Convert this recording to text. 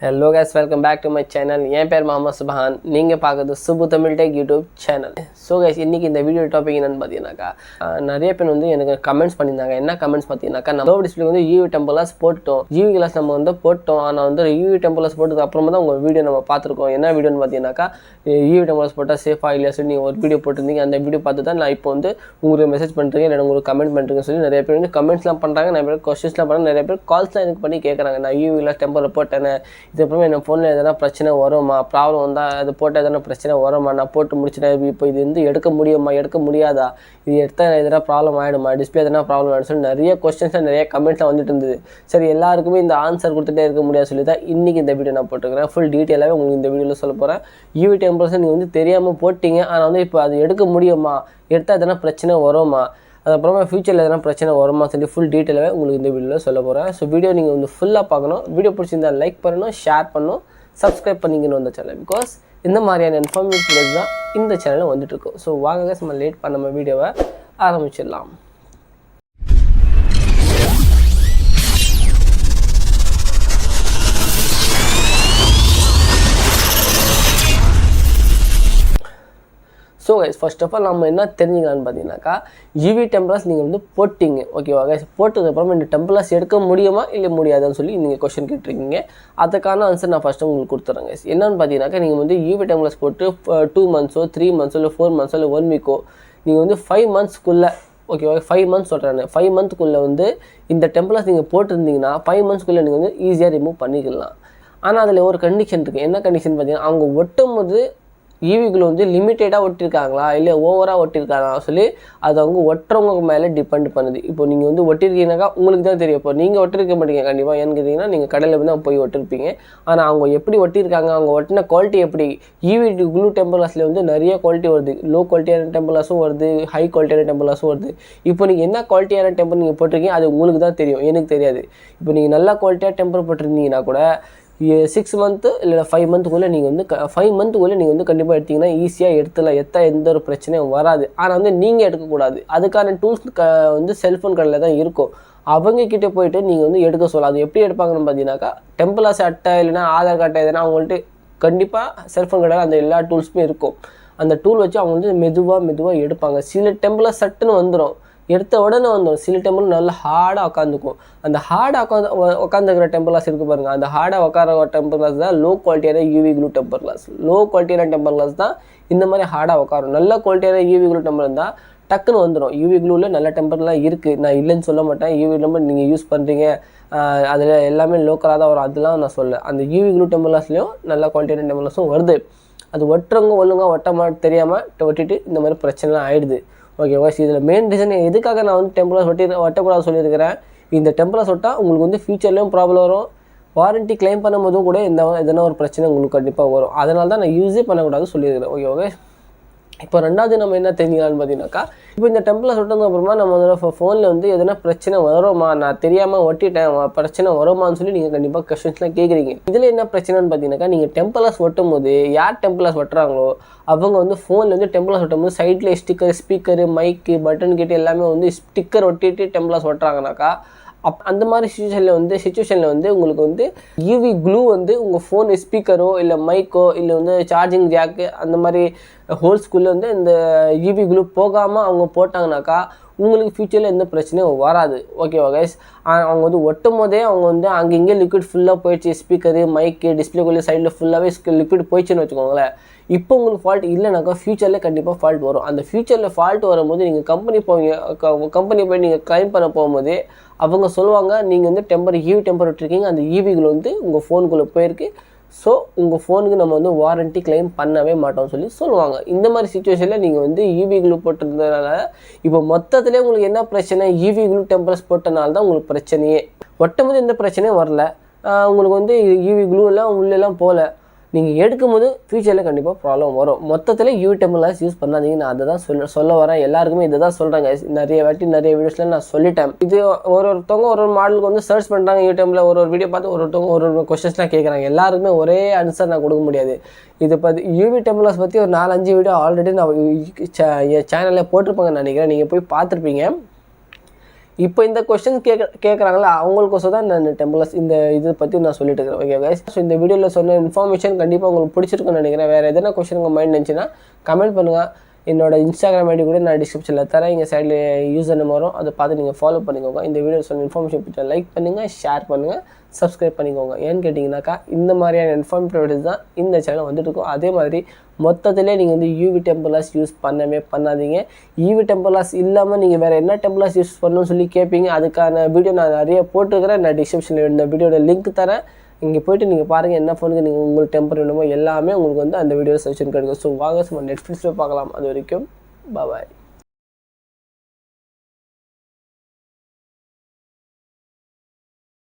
Hello guys, welcome back to my channel. என் பேர் முகமது சுபஹான். நீங்கள் பார்க்குறது Subu Tamil tech YouTube channel. So guys, இன்றைக்கி இந்த வீடியோ டாபிக் என்னென்னு பார்த்தீங்கன்னாக்கா, நிறைய பேர் வந்து எனக்கு கமெண்ட்ஸ் பண்ணியிருந்தாங்க. என்ன கமெண்ட்ஸ் பார்த்தீங்கன்னாக்கா, நம்ம டிஸ்பிளே வந்து யூவி டெம்பர்லாஸ் போட்டோம், யூவி கிளாஸ் நம்ம வந்து போட்டோம். ஆனால் வந்து யூவி டெம்பர்லாஸ் போட்டதுக்கு அப்புறமா தான் உங்கள் வீடியோ நம்ம பார்த்துருக்கோம். என்ன வீடியோன்னு பார்த்தீங்கன்னாக்கா, யூவி டெம்பர்லாஸ் போட்டால் சேஃபாக இல்லையா சொல்லி நீங்கள் ஒரு வீடியோ போட்டிருந்தீங்க. அந்த வீடியோ பார்த்து தான் நான் இப்போ வந்து உங்களுக்கு மெசேஜ் பண்ணுறேன், இல்லை உங்களுக்கு கமெண்ட் பண்ணுறேன்னு சொல்லி நிறைய பேர் வந்து கமெண்ட்ஸ்லாம் பண்ணுறாங்க, நிறைய பேர் கொஸ்டின்ஸ்லாம் பண்ணுறாங்க, நிறைய பேர் கால்ஸ்லாம் எனக்கு பண்ணி கேட்குறாங்க. நான் யூவி கிளாஸ் டெம்பரில் போட்டேன், இதுக்கப்புறமா என் ஃபோனில் எதனா பிரச்சனை வருமா, ப்ராப்ளம் வந்தால் அது போட்டால் எதனா பிரச்சனை வருமா, நான் போட்டு முடிச்சிட்டேன், இப்போ இது வந்து எடுக்க முடியுமா, எடுக்க முடியாதா, இது எடுத்தால் எதனா ப்ராப்ளம் ஆகிடுமா, டிஸ்பிளே எதனா ப்ராப்ளம் ஆகிடும் சொல்லி நிறைய கொஸ்டின்ஸாக நிறைய கமெண்ட்ஸாக வந்துட்டு இருந்தது. சரி, எல்லாருக்குமே இந்த ஆன்சர் கொடுத்துட்டே இருக்க முடியாது சொல்லி தான் இன்றைக்கி இந்த வீடியோ நான் போட்டுக்கிறேன். ஃபுல் டீட்டெயிலாகவே உங்களுக்கு இந்த வீடியோவில் சொல்ல போகிறேன். யூவி டெம்பரேச்சர் நீங்கள் வந்து தெரியாமல் போட்டிங்க, ஆனால் வந்து இப்போ அது எடுக்க முடியுமா, எடுத்தால் எதனா பிரச்சனை வருமா, அதுக்கப்புறமா ஃபியூச்சரில் எதனா பிரச்சனை வருமா சொல்லி ஃபுல் டீட்டெயிலாகவே உங்களுக்கு இந்த வீடியோவில் சொல்ல போகிறேன். ஸோ வீடியோ நீங்கள் வந்து ஃபுல்லாக பார்க்கணும். வீடியோ பிடிச்சிருந்தால் லைக் பண்ணணும், ஷேர் பண்ணணும், சப்ஸ்கிரைப் பண்ணிக்கணும் அந்த சேனல். பிகாஸ் இந்த மாதிரியான இன்ஃபர்மேட்டிவ் வீடியோஸ் தான் இந்த சேனலில் வந்துட்டுருக்கோம். ஸோ வாங்க நம்ம லேட் பண்ண நம்ம வீடியோவை ஆரம்பிச்சிடலாம். So guys, first of all நம்ம என்ன தெரிஞ்சுக்கலான்னு பார்த்தீங்கன்னாக்கா, யூவி டெம்பர்லாஸ் நீங்கள் வந்து போட்டிங்க, ஓகேவா கைஸ். போட்டதுக்கப்புறமா இந்த டெம்பர்லாஸ் எடுக்க முடியுமா இல்லை முடியாதுன்னு சொல்லி நீங்கள் கொஸ்டின் கேட்டிருக்கீங்க. அதுக்கான ஆன்சர் நான் ஃபஸ்ட்டு உங்களுக்கு கொடுத்துறேன் கைஸ். என்னென்னு பார்த்தீங்கன்னாக்கா, நீங்கள் வந்து யூவி டெம்பர்லாஸ் போட்டு 2 months 3 months இல்லை 4 months இல்லை 1 week நீங்கள் வந்து 5 monthsக்குள்ளே, ஓகேவா 5 months சொல்கிறேன், 5 monthsக்குள்ளே வந்து இந்த டெம்பர்லாஸ் நீங்கள் போட்டிருந்தீங்கன்னா 5 monthsக்குள்ளே நீங்கள் வந்து ஈஸியாக ரிமூவ் பண்ணிக்கலாம். ஆனால் அதில் ஒரு கண்டிஷன் இருக்குது. என்ன கண்டிஷன் பார்த்தீங்கன்னா, அவங்க ஒட்டும் போது ஈவிக்குள்ள வந்து லிமிட்டடாக ஒட்டியிருக்காங்களா இல்லை ஓவராக ஒட்டியிருக்காங்களா சொல்லி அது அவங்க ஒட்டுறவங்க மேலே டிபெண்ட் பண்ணுது. இப்போ நீங்கள் வந்து ஒட்டிருக்கீங்கன்னாக்கா உங்களுக்கு தான் தெரியும். இப்போ நீங்கள் ஒட்டிருக்க மாட்டீங்க கண்டிப்பாக. ஏன்னு கேட்டிங்கன்னா, நீங்கள் கடையில் தான் போய் ஒட்டிருப்பீங்க. ஆனால் அவங்க எப்படி ஒட்டியிருக்காங்க, அவங்க ஒட்டின குவாலிட்டி எப்படி, ஈவி க்ளூ டெம்பர்லாஸில் வந்து நிறைய குவாலிட்டி வருது. லோ குவாலிட்டியான டெம்பர்லாஸும் வருது, ஹை குவாலிட்டியான டெம்பர்லாஸும் வருது. இப்போ நீங்கள் என்ன குவாலிட்டியான டெம்பர் நீங்கள் போட்டிருக்கீங்க அது உங்களுக்கு தான் தெரியும், எனக்கு தெரியாது. இப்போ நீங்கள் நல்ல குவாலிட்டியாக டெம்பர் போட்டிருந்தீங்கன்னா கூட 6 months இல்லை 5 monthsக்குள்ளே நீங்கள் வந்து 5 monthsக்குள்ளே நீங்கள் வந்து கண்டிப்பாக எடுத்திங்கன்னா ஈஸியாக எடுத்துலாம், எந்த ஒரு பிரச்சனையும் வராது. ஆனால் வந்து நீங்கள் எடுக்கக்கூடாது. அதுக்கான டூல்ஸ் வந்து செல்ஃபோன் கடையில் தான் இருக்கும். அவங்கக்கிட்ட போயிட்டு நீங்கள் வந்து எடுக்க சொல்லலாம். அது எப்படி எடுப்பாங்கன்னு பார்த்தீங்கன்னாக்கா, டெம்பர்லாஸ் அட்டை இல்லைனா ஆதார் கார்டு எதுனா அவங்கள்ட்ட கண்டிப்பாக செல்ஃபோன் கடையில் அந்த எல்லா டூல்ஸுமே இருக்கும். அந்த டூல் வச்சு அவங்க வந்து மெதுவாக எடுப்பாங்க. சில டெம்பர்லாஸ் சட்டுன்னு வந்துடும், எடுத்த உடனே வந்துடும். சில டெம்பர் நல்லா ஹார்டாக உட்காந்துக்கும். அந்த ஹார்டாக உட்காந்துக்கிற டெம்பர்லாஸ் இருக்குது பாருங்கள், அந்த ஹார்டாக உட்கார டெம்பர்லாஸ் தான் லோ குவாலிட்டியான யூவி க்ளூ டெம்பர்லாஸ். லோ குவாலிட்டியான டெம்பர்லாஸ் தான் இந்த மாதிரி ஹார்டாக உட்காரும். நல்ல குவாலிட்டியான யூவி க்ளூ டெம்பர் இருந்தால் டக்குன்னு வந்துடும். யூவி க்ளூவில் நல்ல டெம்பர்லாம் இருக்குது, நான் இல்லைன்னு சொல்ல மாட்டேன். யூவி டெம்பர் நீங்கள் யூஸ் பண்ணுறீங்க, அதில் எல்லாமே லோக்கலாக தான் வரும், அதெல்லாம் நான் சொல்ல. அந்த யூவி க்ளூ டெம்பர்லாஸ்லேயும் நல்ல குவாலிட்டியான டெம்பர்லாஸும் வருது. அது ஒட்டுறவங்க ஒழுங்காக ஒட்ட தெரியாமல் ஒட்டிட்டு இந்த மாதிரி பிரச்சனைலாம் ஆகிடுது. ஓகே வாய்ஸ், இதில் மெயின் ரீசன் எதுக்காக நான் வந்து டெம்பர்லாஸ் ஒட்டக்கூடாது சொல்லியிருக்கிறேன். இந்த டெம்பர்லாஸ் ஒட்டால் உங்களுக்கு வந்து ஃபியூச்சர்லேயும் ப்ராப்ளம் வரும். வாரண்ட்டி கிளைம் பண்ணும்போதும் கூட எதனா ஒரு பிரச்சனை உங்களுக்கு கண்டிப்பாக வரும். அதனால தான் நான் யூஸே பண்ணக்கூடாது சொல்லியிருக்கிறேன். ஓகே, இப்போ ரெண்டாவது நம்ம என்ன தெரிஞ்சுக்கலான்னு பார்த்தீங்கன்னாக்கா, இப்போ இந்த டெம்பர்லாஸ் ஒட்டதுக்கு அப்புறமா நம்ம வந்து ஃபோனில் வந்து எதனா பிரச்சனை வருமா, நான் தெரியாமல் ஒட்டிட்டேன், பிரச்சனை வருமானு சொல்லி நீங்கள் கண்டிப்பாக கொஸ்டின்ஸ்லாம் கேட்குறீங்க. இதில் என்ன பிரச்சனைன்னு பார்த்தீங்கன்னாக்கா, நீங்கள் டெம்பர்லாஸ் ஒட்டும் போது யார் டெம்பர்லாஸ் ஒட்டுறாங்களோ அவங்க வந்து ஃபோனில் வந்து டெம்பர்லாஸ் ஒட்டும் போது சைடில் ஸ்டிக்கர், ஸ்பீக்கரு, மைக்கு, பட்டன் கிட்ட எல்லாமே வந்து ஸ்டிக்கர் ஒட்டிட்டு டெம்பர்லாஸ் ஒட்டுறாங்கனாக்கா, அந்த மாதிரி சுச்சுவேஷனில் வந்து உங்களுக்கு வந்து யூவி க்ளூ வந்து உங்கள் ஃபோன் ஸ்பீக்கரோ இல்லை மைக்கோ இல்லை வந்து சார்ஜிங் ஜாக்கு அந்த மாதிரி ஹோல்ஸ்குள்ளே வந்து இந்த யூவி க்ளூ போகாமல் அவங்க போட்டாங்கனாக்கா உங்களுக்கு ஃபியூச்சரில் எந்த பிரச்சனையும் வராது. ஓகேவா கைஸ். அவங்க வந்து ஒட்டும் போதே அவங்க வந்து அங்கங்கே லிக்விட் ஃபுல்லாக போயிடுச்சு, ஸ்பீக்கரு, மைக்கு, டிஸ்பிளேக்குள்ளே சைடில் ஃபுல்லாகவே லிக்விட் போயிடுச்சுன்னு வச்சுக்கோங்களேன். இப்போ உங்களுக்கு ஃபால்ட் இல்லைனாக்கா ஃபியூச்சரில் கண்டிப்பாக ஃபால்ட் வரும். அந்த ஃபியூச்சரில் ஃபால்ட் வரும்போது நீங்கள் கம்பெனி போய் நீங்கள் கிளைம் பண்ண போகும்போது அவங்க சொல்லுவாங்க, நீங்கள் வந்து யூவி டெம்பர் விட்டுருக்கீங்க, அந்த ஈவிகள் வந்து உங்கள் ஃபோனுக்குள்ளே போயிருக்கு, ஸோ உங்கள் ஃபோனுக்கு நம்ம வந்து வாரண்ட்டி கிளைம் பண்ணவே மாட்டோம்னு சொல்லி சொல்லுவாங்க. இந்த மாதிரி சுச்சுவேஷனில் நீங்கள் வந்து யூவி க்ளூ போட்டிருந்ததுனால இப்போ மொத்தத்துலேயே உங்களுக்கு என்ன பிரச்சனை, யூவி க்ளூ டெம்பர்ஸ் போட்டனால தான் உங்களுக்கு பிரச்சனையே. ஒட்டும் போது எந்த பிரச்சனையும் வரல, உங்களுக்கு வந்து யூவி க்ளூலாம் உள்ளெல்லாம் போகல. நீங்கள் எடுக்கும்போது ஃபியூச்சரில் கண்டிப்பாக ப்ராப்ளம் வரும். மொத்தத்தில் யூவி டெம்பர்லாஸ் யூஸ் பண்ணாதீங்க. நான் அதை தான் சொல்ல வரேன். எல்லாருக்குமே இதை தான் சொல்கிறாங்க. நிறைய வீடியோஸில் நான் சொல்லிட்டேன். இது ஒருத்தவங்க ஒரு மாடலுக்கு வந்து சர்ச் பண்ணுறாங்க யூடியூப்பில், ஒரு வீடியோ பார்த்து ஒருத்தவங்க ஒரு கொஸ்டின்ஸ்லாம் கேட்குறாங்க. எல்லாருக்குமே ஒரே ஆன்சர் நான் கொடுக்க முடியாது. இதை பற்றி யூவி டெம்பர்லாஸ் பற்றி ஒரு 4-5 வீடியோ ஆல்ரெடி நான் என் சேனலில் போட்டிருப்பாங்கன்னு நினைக்கிறேன், நீங்கள் போய் பார்த்துருப்பீங்க. இப்போ இந்த கொஸ்டின் கேட்குறாங்களா அவங்களுக்கோசம் தான் நான் டெம்பிள்ஸ் இந்த இதை பற்றி நான் சொல்லிட்டு இருக்கிறேன். ஓகே கைஸ், ஸோ இந்த வீடியோவில் சொன்ன இன்ஃபர்மேஷன் கண்டிப்பாக உங்களுக்கு பிடிச்சிருக்குன்னு நினைக்கிறேன். வேறு எதனா கொஸ்டின் உங்கள் மைண்ட் இருந்துச்சுன்னா கமெண்ட் பண்ணுங்கள். என்னோட Instagram ஐடி கூட நான் டிஸ்கிரிப்ஷனில் தரேன். இங்கே சைடில் யூசர் நேம் வரும், அதை பார்த்து நீங்கள் ஃபாலோ பண்ணிக்கோங்க. இந்த வீடியோ சொன்ன இன்ஃபர்மேஷன் பிடிச்சா லைக் பண்ணுங்கள், ஷேர் பண்ணுங்கள், சப்ஸ்கிரைப் பண்ணிக்கோங்க. ஏன்னு கேட்டிங்கனாக்கா இந்த மாதிரியான இன்ஃபார்மேட்டிவ் வீடியோஸ் தான் இந்த சேனல் வந்துட்டு இருக்கும். அதே மாதிரி மொத்தத்திலே நீங்கள் வந்து யூவி டெம்பிளாஸ் யூஸ் பண்ணாதீங்க. யூவி டெம்பிளாஸ் இல்லாமல் நீங்கள் வேறு என்ன டெம்பிளாஸ் யூஸ் பண்ணணும்னு சொல்லி கேட்பீங்க. அதுக்கான வீடியோ நான் நிறைய போட்டுருக்கிறேன். நான் டிஸ்கிரிப்ஷனில் இந்த வீடியோட லிங்க் தரேன். இங்கே போய்ட்டு நீங்கள் பாருங்கள் என்ன ஃபோனுக்கு நீங்கள் உங்களுக்கு டெம்பர் வேணுமோ எல்லாமே உங்களுக்கு வந்து அந்த வீடியோ சஜஷன் கிடைக்கும். ஸோ வாங்க சும்மா நெட்ஃப்ளிக்ஸில் பார்க்கலாம். அது வரைக்கும் பாய்.